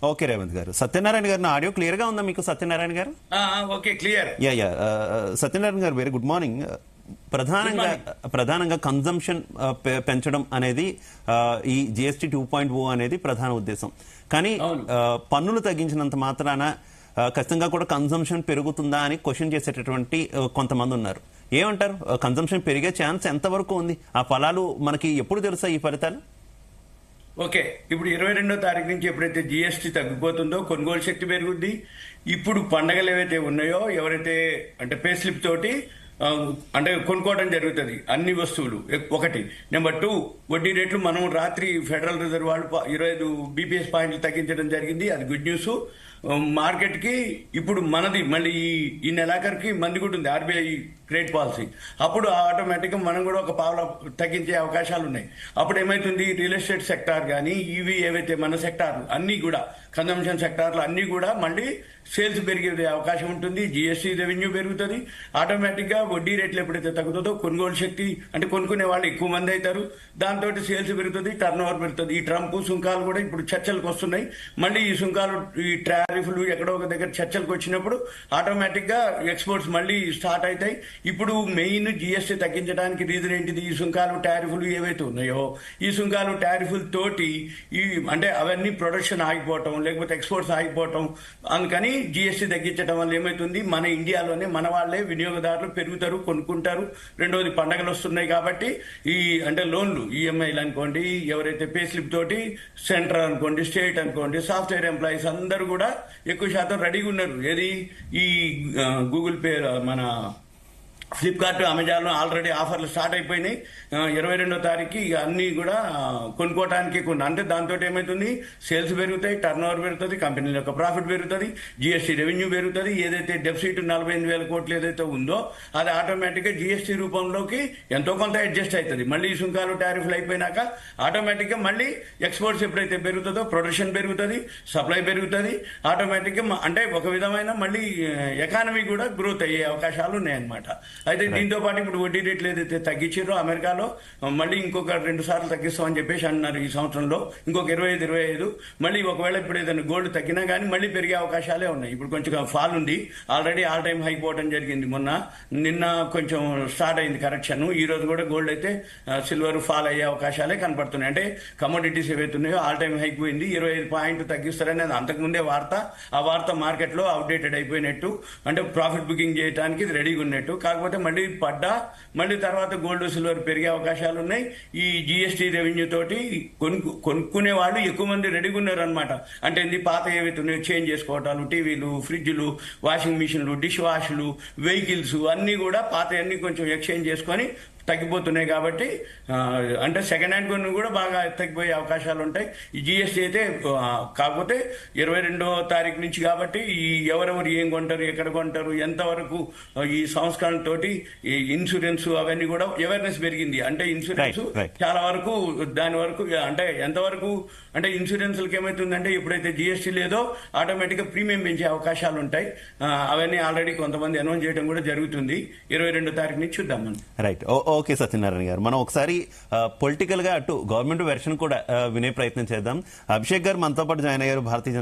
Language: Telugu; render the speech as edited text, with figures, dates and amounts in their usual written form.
ఓకే రేవంత్ గారు, సత్యనారాయణ గారు నా ఆడియో క్లియర్ గా ఉందా మీకు? సత్యనారాయణ గారు ఓకే క్లియర్. యా సత్యనారాయణ గారు వెరీ గుడ్ మార్నింగ్. ప్రధానంగా కన్జంప్షన్ పెంచడం అనేది ఈ జిఎస్టీ 2.0 అనేది ప్రధాన ఉద్దేశం. కానీ పన్నులు తగ్గించినంత మాత్రాన ఖచ్చితంగా కూడా కన్జంప్షన్ పెరుగుతుందా అని క్వశ్చన్ చేసేటటువంటి కొంతమంది ఉన్నారు. ఏమంటారు? కన్జంప్షన్ పెరిగే ఛాన్స్ ఎంతవరకు ఉంది? ఆ ఫలాలు మనకి ఎప్పుడు తెలుస్తాయి ఈ ఫలితాలు? ఓకే, ఇప్పుడు 22వ తారీఖు నుంచి ఎప్పుడైతే జిఎస్టీ తగ్గిపోతుందో కొనుగోలు శక్తి పెరుగుద్ది. ఇప్పుడు పండగలు ఏవైతే ఉన్నాయో ఎవరైతే అంటే పే స్లిప్ తోటి అంటే కొనుక్కోవడం జరుగుతుంది అన్ని వస్తువులు. ఒకటి. నెంబర్ 2, వడ్డీ రేట్లు మనం రాత్రి ఫెడరల్ రిజర్వ్ వాళ్ళు 25 బీపీఎస్ పాయింట్లు తగ్గించడం జరిగింది. అది గుడ్ న్యూస్. మార్కెట్ కి ఇప్పుడు మనది మళ్ళీ ఈ నెలాఖరికి మంది కూడా ఉంది ఆర్బీఐ క్రెడిట్ పాలసీ. అప్పుడు ఆటోమేటిక్ గా మనం కూడా ఒక పావుల తగ్గించే అవకాశాలు ఉన్నాయి. అప్పుడు ఏమైతుంది, రియల్ ఎస్టేట్ సెక్టార్ కానీ ఇవి ఏవైతే మన సెక్టార్లు అన్ని కూడా కన్జంప్షన్ సెక్టార్లు అన్ని కూడా మళ్ళీ సేల్స్ పెరిగే అవకాశం ఉంటుంది. జిఎస్టీ రెవెన్యూ పెరుగుతుంది. ఆటోమేటిక్ గా వడ్డీ రేట్లు ఎప్పుడైతే తగ్గుతుందో కొనుగోలు శక్తి అంటే కొనుక్కునే వాళ్ళు ఎక్కువ మంది అవుతారు. దాంతో సేల్స్ పెరుగుతుంది, టర్న్ ఓవర్ పెరుగుతుంది. ఈ ట్రంప్ సుంకాలు కూడా ఇప్పుడు చర్చలకు వస్తున్నాయి. మళ్ళీ ఈ సుంకాలు ఈ టారిఫ్లు ఎక్కడో ఒక దగ్గర చర్చలకు వచ్చినప్పుడు ఆటోమేటిక్ గా ఎక్స్పోర్ట్స్ మళ్ళీ స్టార్ట్ అవుతాయి. ఇప్పుడు మెయిన్ జిఎస్టీ తగ్గించడానికి రీజన్ ఏంటిది? ఈ సుంకాలు టారిఫ్లు ఏవైతే ఉన్నాయో ఈ సుంకాలు టారిఫ్ల తోటి ఈ అంటే అవన్నీ ప్రొడక్షన్ ఆగిపోవటం లేకపోతే ఎక్స్పోర్ట్స్ ఆగిపోవటం. అందుకని జిఎస్టీ తగ్గించడం వల్ల ఏమైతుంది, మన ఇండియాలోనే మన వాళ్లే వినియోగదారులు పెరుగుతారు, కొనుక్కుంటారు. రెండోది పండగలు వస్తున్నాయి కాబట్టి ఈ అంటే లోన్లు ఈఎంఐలు అనుకోండి, ఎవరైతే పే స్లిప్ తోటి సెంట్రల్ అనుకోండి, స్టేట్ అనుకోండి, సాఫ్ట్వేర్ ఎంప్లాయీస్ అందరూ కూడా ఎక్కువ శాతం రెడీగా ఉన్నారు. ఏది ఈ గూగుల్ పే మన ఫ్లిప్కార్ట్ అమెజాన్ ఆల్రెడీ ఆఫర్లు స్టార్ట్ అయిపోయినాయి. 22వ తారీఖు ఇక అన్ని కూడా కొనుక్కోవడానికి అంటే దాంతో ఏమవుతుంది, సేల్స్ పెరుగుతాయి, టర్న్ ఓవర్ పెరుగుతుంది, కంపెనీల యొక్క ప్రాఫిట్ పెరుగుతుంది, జిఎస్టీ రెవెన్యూ పెరుగుతుంది. ఏదైతే డెఫిసిట్ 48,000 కోట్లు ఏదైతే ఉందో అది ఆటోమేటిక్ గా జిఎస్టీ రూపంలోకి ఎంతో కొంత అడ్జస్ట్ అవుతుంది. మళ్ళీ ఈ సుంకాలు టారిఫ్లు అయిపోయినాక ఆటోమేటిక్ గా మళ్ళీ ఎక్స్పోర్ట్స్ ఎప్పుడైతే పెరుగుతుందో ప్రొడక్షన్ పెరుగుతుంది, సప్లై పెరుగుతుంది. ఆటోమేటిక్ గా అంటే ఒక విధమైన మళ్ళీ ఎకానమీ కూడా గ్రోత్ అయ్యే అవకాశాలు ఉన్నాయన్నమాట. అయితే దీంతో పాటు ఇప్పుడు వడ్డీ రేట్లు ఏదైతే తగ్గించారో అమెరికాలో మళ్ళీ ఇంకొక 2 సార్లు తగ్గిస్తామని చెప్పేసి అన్నారు ఈ సంవత్సరంలో. ఇంకొక 25 మళ్ళీ ఒకవేళ ఇప్పుడు ఏదైనా గోల్డ్ తగ్గినా కానీ మళ్ళీ పెరిగే అవకాశాలే ఉన్నాయి. ఇప్పుడు కొంచెం ఫాల్ ఉంది, ఆల్రెడీ ఆల్ టైమ్ హైక్ పోవడం జరిగింది. నిన్న కొంచెం స్టార్ట్ అయింది కరెక్షన్. ఈ రోజు కూడా గోల్డ్ అయితే సిల్వర్ ఫాల్ అయ్యే అవకాశాలే కనపడుతున్నాయి. అంటే కమోడిటీస్ ఏవైతే ఉన్నాయో ఆల్ టైమ్ హైక్ పోయింది. 25 పాయింట్ తగ్గిస్తారనేది అంతకుముందే వార్త. ఆ వార్త మార్కెట్ లో అప్డేటెడ్ అయిపోయినట్టు, అంటే ప్రాఫిట్ బుకింగ్ చేయడానికి ఇది రెడీగా ఉన్నట్టు. కాకపోతే మళ్ళీ పడ్డా మళ్ళీ తర్వాత గోల్డ్ సిల్వర్ పెరిగే అవకాశాలు ఉన్నాయి. ఈ జిఎస్టీ రెవెన్యూ తోటి కొనుక్కునే వాళ్ళు ఎక్కువ మంది రెడీగా ఉన్నారు అనమాట. అంటే పాత ఏవైతే ఉన్నాయో చేంజ్ చేసుకోవటాలు, టీవీలు, ఫ్రిడ్జ్లు, వాషింగ్ మిషన్లు, డిష్ వాష్లు, వెహికల్స్ అన్ని కూడా పాత అన్ని కొంచెం ఎక్స్చేంజ్ చేసుకొని తగ్గిపోతున్నాయి. కాబట్టి అంటే సెకండ్ హ్యాండ్ కొన్ని కూడా బాగా తగ్గిపోయే అవకాశాలు ఉంటాయి. ఈ జిఎస్టీ అయితే కాకపోతే 22వ తారీఖు నుంచి కాబట్టి ఈ ఎవరెవరు ఏం కొంటారు, ఎక్కడ కొంటారు, ఎంతవరకు ఈ సంస్కరణతోటి ఈ ఇన్సూరెన్స్ అవన్నీ కూడా అవేర్నెస్ పెరిగింది. అంటే ఇన్సూరెన్స్ చాలా వరకు దాని వరకు అంటే ఎంతవరకు అంటే ఇన్సూరెన్స్లకి ఏమైతుందంటే ఎప్పుడైతే జిఎస్టీ లేదో ఆటోమేటిక్ గా ప్రీమియం పెంచే అవకాశాలు ఉంటాయి. అవన్నీ ఆల్రెడీ కొంతమంది అనౌన్స్ చేయడం కూడా జరుగుతుంది. 22వ తారీఖు నుంచి చూద్దాం మనం. రైట్. ఓకే సత్యనారాయణ గారు, మనం ఒకసారి పొలిటికల్ గా అటు గవర్నమెంట్ వెర్షన్ కూడా వినే ప్రయత్నం చేద్దాం. అభిషేక్ గారు మనతో పాటు జాయిన్ అయ్యారు, భారతీయ జనతా